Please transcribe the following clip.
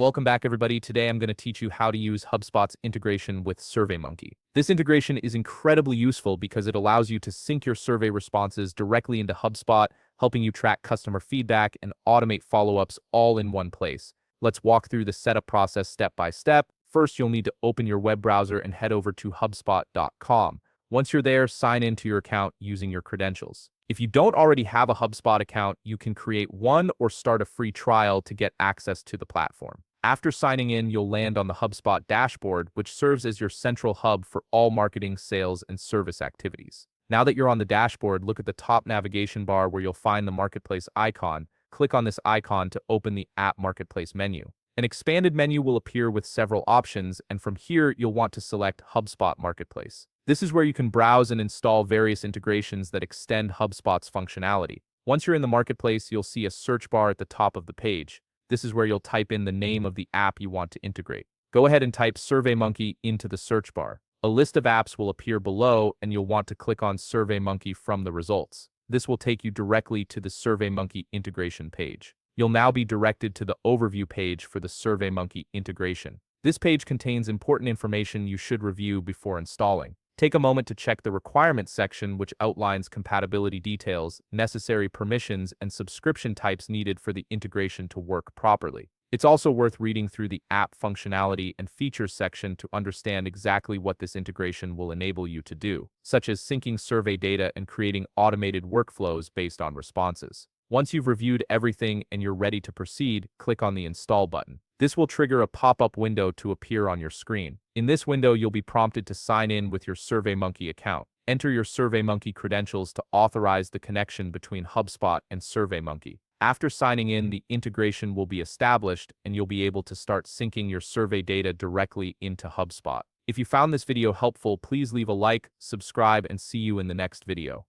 Welcome back, everybody. Today I'm going to teach you how to use HubSpot's integration with SurveyMonkey. This integration is incredibly useful because it allows you to sync your survey responses directly into HubSpot, helping you track customer feedback and automate follow-ups all in one place. Let's walk through the setup process step by step. First, you'll need to open your web browser and head over to HubSpot.com. Once you're there, sign into your account using your credentials. If you don't already have a HubSpot account, you can create one or start a free trial to get access to the platform. After signing in, you'll land on the HubSpot dashboard, which serves as your central hub for all marketing, sales, and service activities. Now that you're on the dashboard, look at the top navigation bar where you'll find the Marketplace icon. Click on this icon to open the App Marketplace menu. An expanded menu will appear with several options, and from here, you'll want to select HubSpot Marketplace. This is where you can browse and install various integrations that extend HubSpot's functionality. Once you're in the Marketplace, you'll see a search bar at the top of the page. This is where you'll type in the name of the app you want to integrate. Go ahead and type SurveyMonkey into the search bar. A list of apps will appear below, and you'll want to click on SurveyMonkey from the results. This will take you directly to the SurveyMonkey integration page. You'll now be directed to the overview page for the SurveyMonkey integration. This page contains important information you should review before installing. Take a moment to check the requirements section, which outlines compatibility details, necessary permissions, and subscription types needed for the integration to work properly. It's also worth reading through the app functionality and features section to understand exactly what this integration will enable you to do, such as syncing survey data and creating automated workflows based on responses. Once you've reviewed everything and you're ready to proceed, click on the Install button. This will trigger a pop-up window to appear on your screen. In this window, you'll be prompted to sign in with your SurveyMonkey account. Enter your SurveyMonkey credentials to authorize the connection between HubSpot and SurveyMonkey. After signing in, the integration will be established, and you'll be able to start syncing your survey data directly into HubSpot. If you found this video helpful, please leave a like, subscribe, and see you in the next video.